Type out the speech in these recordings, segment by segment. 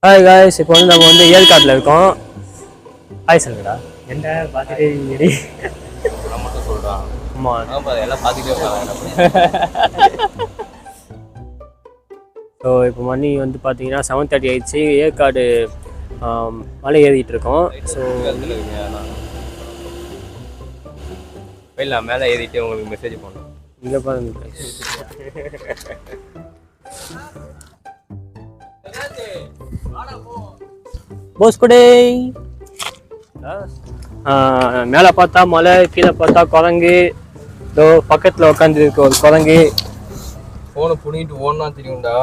Hi guys, இப்போ வந்து நம்ம வந்து ஏற்காட்டில் இருக்கோம். ஹாய் சொல்லுடா. என்ன பார்த்துட்டே நான் மட்டும் சொல்கிறான். ஆமாம், எல்லாம் பார்த்துட்டே இருக்காங்க. ஸோ இப்போ மணி வந்து பார்த்தீங்கன்னா 7:30 ஆயிடுச்சு. ஏற்காடு மலை ஏறிட்டு இருக்கோம். ஸோ இல்லை மேலே ஏறிட்டு உங்களுக்கு மெசேஜ் பண்ணோம். இங்கே பாருங்க, போஸ்குடே. மேலே பார்த்தா மலை, கீழே பார்த்தா குரங்கு. இதோ பக்கத்தில் உட்காந்துருக்கு ஒரு குரங்கு. ஃபோனை புனிட்டு ஓடனா தெரியும்டா.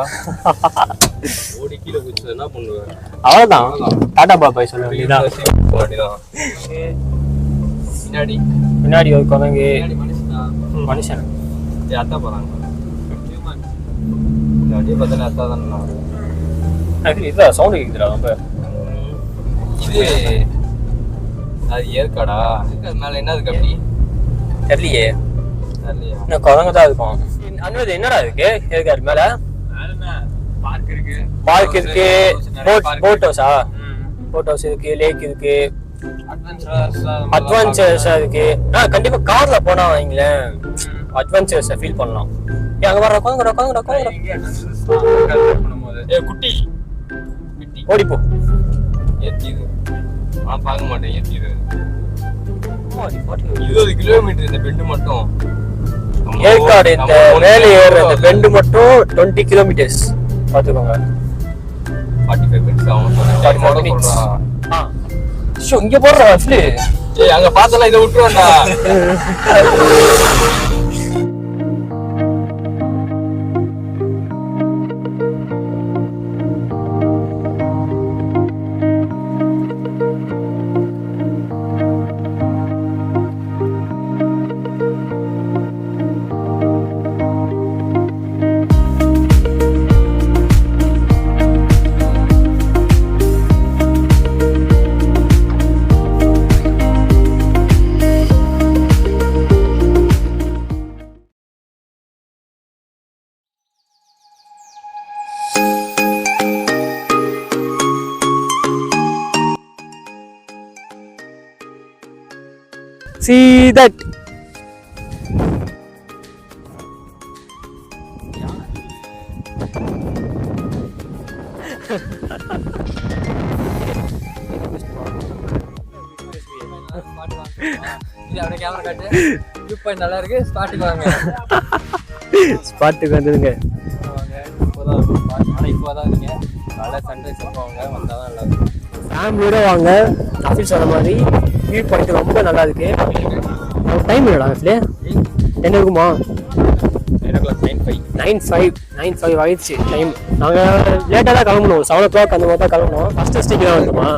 ஓடி கீழே குதிச்சு என்ன பண்ணுவேன்? அவ்வளோதான், டாடா பாபாய் சொல்ல வேண்டியதான். பின்னாடி பின்னாடி ஒரு குரங்கு, மனுஷன். அத்தா போகிறாங்க. அப்படியே பார்த்தா அத்தா தானே. இதுதான் சவுண்டு கேட்குதுடா ரொம்ப. இது அது ஏற்காடா? ஏற்காடு மேலே என்ன இருக்கு அப்படி தெரியலையே. தெரியலையா? இன்னும் குரங்கு தான் இருக்கும். அன்வது என்னடா இருக்கு ஏற்காடு மேலே? பார்க் இருக்கு, பார்க் இருக்கு, போட் ஹவுஸா? போட் ஹவுஸ் இருக்கு, லேக் இருக்கு, அட்வென்ச்சர்ஸா இருக்கு. கண்டிப்பா கார்ல போனா வைங்களேன், அட்வென்ச்சர்ஸை ஃபீல் பண்ணலாம். அங்க வர குரங்கு குட்டி ஓடிப்போ. ஏத்திது நான் பார்க்க மாட்டேன். ஏத்திது 20 கிலோமீட்டர் இந்த பெண்டு மட்டும். ஏற்காடு இந்த மேலே ஏற இந்த பெண்டு மட்டும் 20 கிலோமீட்டர்ஸ். பார்த்துக்கோங்க, 45 மினிட்ஸ் ஆகும். 45 minutes. ஷோ இங்க போடுற வசதி. ஏய் அங்க பார்த்தலாம், இதை விட்டுருவாண்டா. See that? கேமரா காட்டு. வியூ பாயிண்ட் நல்லா இருக்கு. ஸ்பாட்டுக்கு வாங்க. ஸ்பாட்டுக்கு வந்துருங்க. இப்போதான் நீங்க நல்லா சன்ரைஸ் வாங்க, வந்தாதான் நல்லா இருக்கும். ஃபேமிலியோட வாங்க. ஆஃபீஸ் சொன்ன மாதிரி வியூ பாயிண்ட் ரொம்ப நல்லா இருக்கு. டைம் இல்லடா ஆக்சுவலி 10 இருக்குமா? 9:05 ஆயிடுச்சு டைம். நாங்கள் லேட்டாக தான் கிளம்பணும். 7 o'clock அந்த மாதிரி தான் கிளம்பணும். ஃபர்ஸ்ட் ஸ்டேஜ் தான் வந்துமா?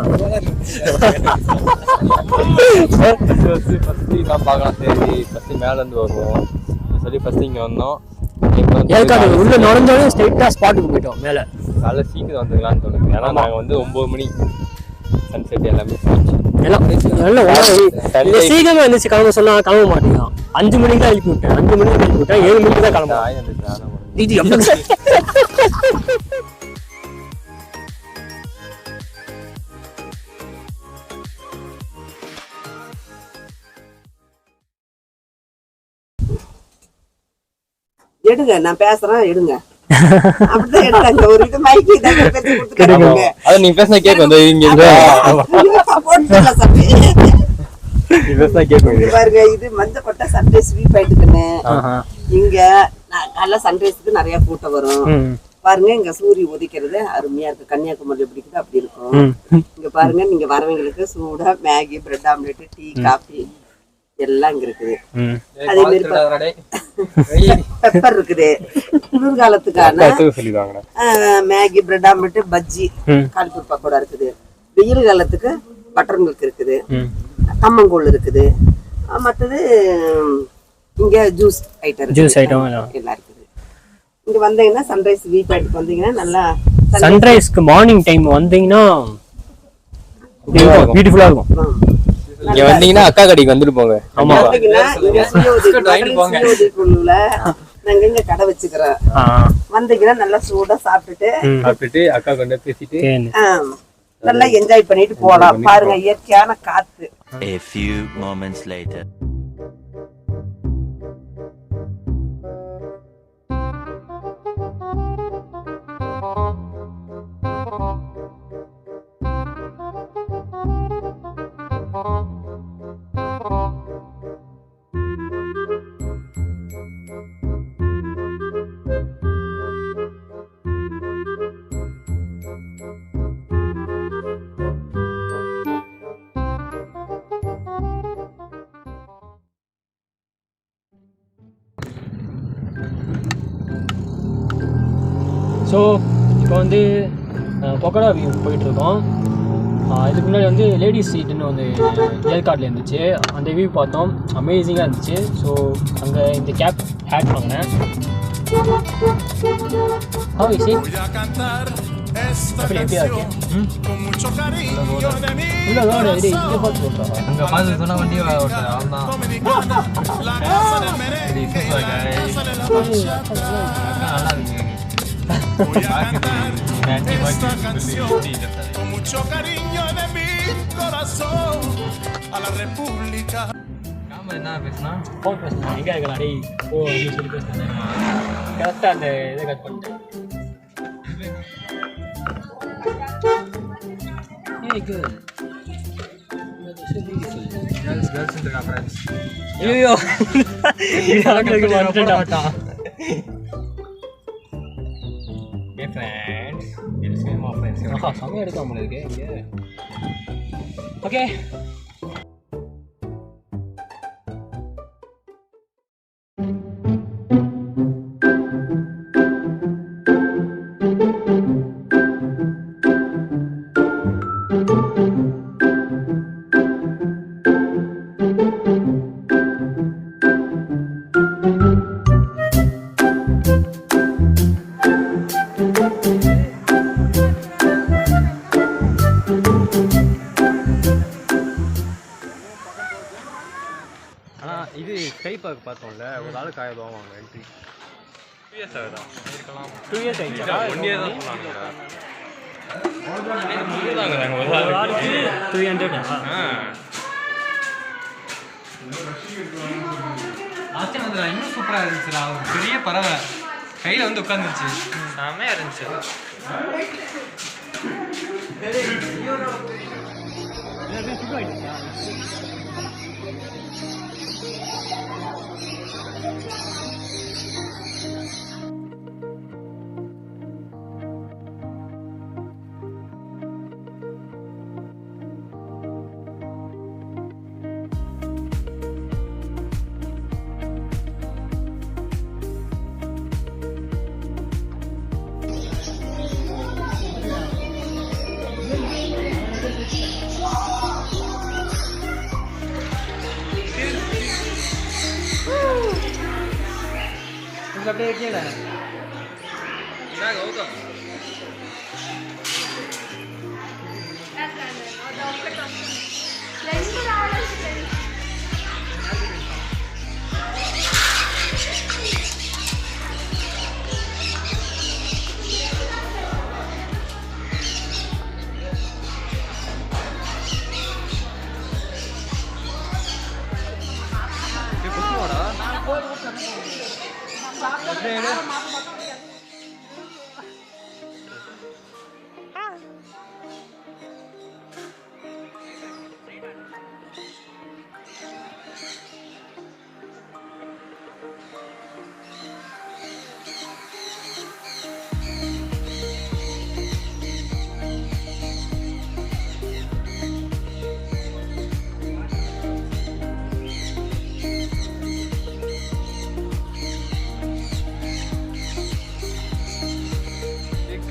ஃபஸ்ட்டு தான் பார்க்கலாம். சரி ஃபஸ்ட்டு மேலேருந்து வருவோம் சொல்லி ஃபஸ்ட்டு இங்கே வந்தோம். ஏற்காடு உள்ள நுழைஞ்சாலும் ஸ்ட்ரெயிட்டாக ஸ்பாட்டுக்கு போயிட்டோம். மேலே காலைல சீக்கிரம் வந்துக்கலான்னு தோணுது. ஏன்னா நாங்கள் வந்து 9 மணி சன்செட் எல்லாமே சீக்கிரமா எழுந்திரிச்சு கிளம்ப சொன்னா கிளம்ப மாட்டேங்கான். 5 மணிக்கு தான் எழுப்பி விட்டேன். 5 மணிக்கு எழுப்பி விட்டேன். 7 மணிக்கு தான் கிளம்ப. எடுங்க, நான் பேசுறேன், எடுங்க. அப்படிதான் எடுத்தாங்க. ஒரு இது மைக்கு இதாக பேசி கொடுத்துருக்காங்க. அது நீ பேசினா கேட்க வந்து இங்க பாருங்க, இது மஞ்சப்பட்ட சன்ரைஸ் வியூ பாயிண்ட்டுக்குன்னு. இங்க காலைல சன்ரைஸ்க்கு நிறைய கூட்டம் வரும். பாருங்க, இங்க சூரிய உதிக்கிறது அருமையா இருக்கு. கன்னியாகுமரி எப்படி இருக்குது அப்படி இருக்கும். இங்க பாருங்க, நீங்க வரவங்களுக்கு சூடா Maggi, bread omelette, tea, coffee எல்லாம் இங்க இருக்குது. அதே மாதிரி பெப்பர் இருக்குது. குளிர்காலத்துக்கான Maggi, bread omelette, bajji, cauliflower pakoda இருக்குது. வெயில் காலத்துக்கு பட்டர் மில்க் இருக்குது, கம்மங்கூழ் இருக்குது. மற்றது இங்க ஜூஸ் ஐட்டம் ஜூஸ் ஐட்டம் எல்லாம் இருக்குது. இங்க வந்தீங்கன்னா சன்ரைஸ் வியூ பாயிண்ட்க்கு வந்தீங்கன்னா நல்லா சன்ரைஸ்க்கு மார்னிங் டைம் வந்தீங்கன்னா பியூட்டிஃபுல்லா இருக்கும். இங்க வந்தீங்கன்னா அக்கா கடைக்கு வந்துட்டு போங்க. ஆமா வந்தீங்கன்னா இங்க சுயோதிக்குள்ள நாங்க இங்க கடை வச்சுக்கிறோம். வந்தீங்கன்னா நல்லா சூடா சாப்பிட்டுட்டு அக்கா கொண்டு பேசிட்டு நல்லா என்ஜாய் பண்ணிட்டு போலாம். பாருங்க இயற்கையான காத்து. A few moments later. So இப்போ வந்து பொக்கடா வியூ போயிட்டுருக்கோம். இதுக்கு முன்னாடி வந்து லேடிஸ் சீட்டுன்னு வந்து ஏற்காட்டில் இருந்துச்சு. அந்த வியூ பார்த்தோம், அமேசிங்காக இருந்துச்சு. ஸோ அங்கே இந்த கேப் ஹேட் வாங்கினேன். அப்படி எப்படியா இருக்கேன் உள்ள ரோடு இது இங்கே பார்த்து சொல்கிறோம். அங்கே பார்த்து சொன்னால் வண்டி நல்லா இருக்கு. என்ன பேசுனா ஃபோன் பேசுகிறேன் எங்கே இருக்கலாம் அடி ஓ அப்படின்னு சொல்லி பேசுகிறேன். கரெக்டாக அந்த இதை கட் பண்ணிட்டேன். ஐயோ சமயம் எடுக்காமல் இருக்கு இங்கே. ஓகே இது ஸ்கை பார்க் பார்த்தோம்ல, ஒரு ஆளுக்கு 1000 ரூபா வாங்க என்ட்ரி. 2 இயர்ஸ் ஆகுதா? இருக்கலாம். 2 இயர்ஸ் ஆயிடுச்சா? 1 இயர் தான் சொன்னாங்க. ஒரு ஆளுக்கு 300. ஆச்சரியமா இன்னும் சூப்பராக இருந்துச்சுடா. ஒரு பெரிய பறவை கையில் வந்து உட்காந்துருச்சு, செம்மையாக இருந்துச்சு. அப்படியே கீழே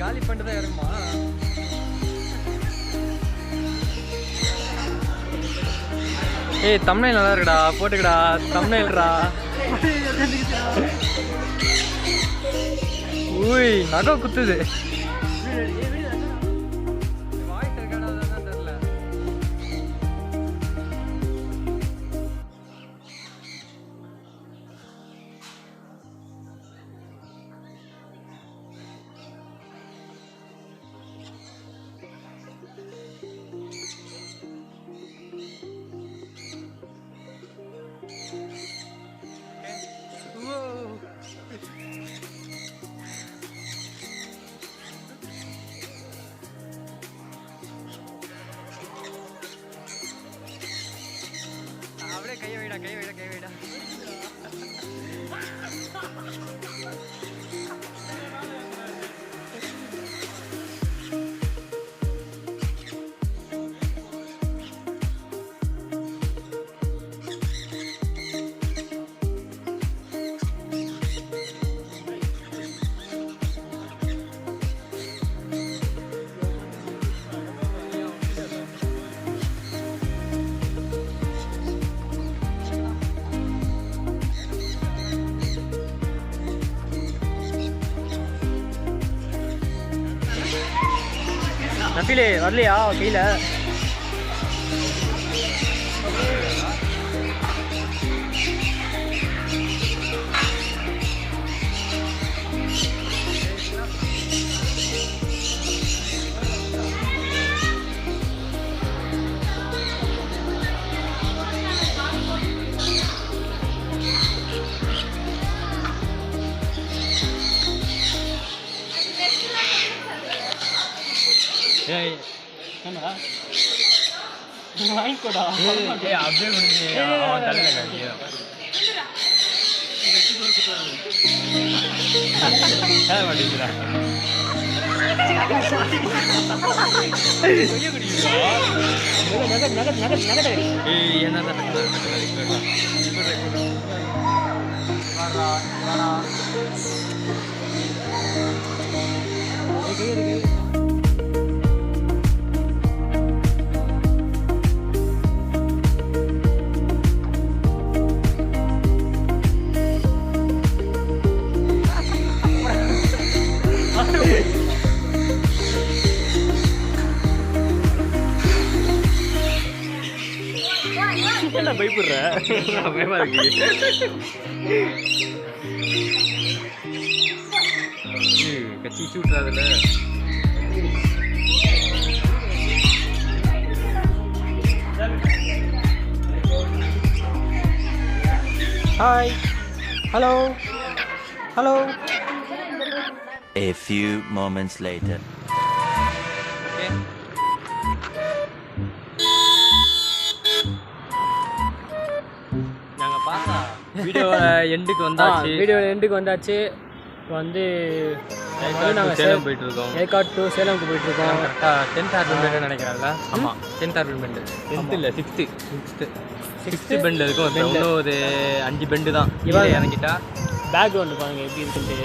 காலி பண்ணிட்டு தான் இறங்குமா? ஏய் தம்ப்நெயில் நல்லா இருக்குடா, போட்டுக்கடா தம்ப்நெயில்டா. ஊய் நகம் குத்துது. வாய்ஸ் ரெக்கார்ட் ஆகுதான்னு தெரியல. அப்படியே கையை வைடா, கையை வைடா, கையை வைடா. நபிலே வரலையா கையில்? ஏய் என்னடா வாங்கிக்கோடா. ஏய் அப்படியே முடிஞ்சு அவன் தலையில் காட்டியா மாட்டேங்கிறா. ஏய் என்னதான் என்ன பயப்படுற? பயமா இருக்கு. கட்சி சூட்டுறாதுல. Hi, hello, hello. A few moments later. Okay. நாங்க பார்த்தா வீடியோ எண்டுக்கு வந்தாச்சு. வீடியோ எண்டுக்கு வந்தாச்சு. இப்போ வந்து நாங்கள் சேலம் போயிட்டு இருக்கோம். ஏற்காடு டு சேலமுக்கு போயிட்டு இருக்கோம். கரெக்டாக 10th ஆர்பின் பெண்டு நினைக்கிறேன்ல. ஆமாம் 10th ஆர்பின் பெண்டு. 10th இல்லை 6th பெண்டு இருக்கும். இன்னும் ஒரு 5 பெண்டு தான். இவன் இறங்கிட்டா பேக்ரவுண்டு பாருங்க எப்படி இருக்குன்ட்டு.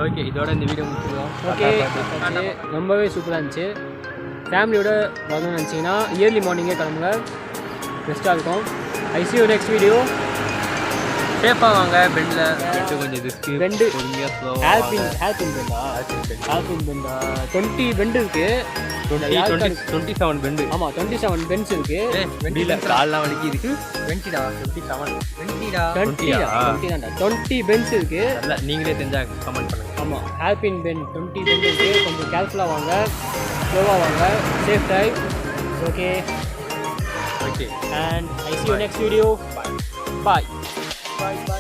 ஓகே, இதோட இந்த வீடியோ முடிச்சுருவோம். ஓகே, ரொம்பவே சூப்பராக இருந்துச்சு. ஃபேமிலியோட வரணும்னு நினச்சிங்கன்னா இயர்லி மார்னிங்கே கிளம்புங்க, பெஸ்ட்டாக இருக்கும். ஐ சி யூ நெக்ஸ்ட் வீடியோ. சேஃபாக வாங்க. பெண்டில் கொஞ்சம் ரிஸ்க்கு. பெண்டு பொறுமையாக ஸ்லோ. ஹேர்பின் பெண்டா 20 பெண்டு இருக்குது. 27 பெண்டு. ஆமாம் 27 பென்ஸ் இருக்குது. வெண்டியில் கால்லாம் வலிக்குது. 20 பென்ஸ் இருக்குது. இல்லை நீங்களே தெரிஞ்சால் கமெண்ட் பண்ணுங்கள். ஆமாம் ஹேர்பின் பென் 20 பென் இருக்குது. கொஞ்சம் கேர்ஃபுல்லாக வாங்க, ஸ்லோவாக வாங்க, safe time. Okay okay, and I see you next video. Bye. Bye.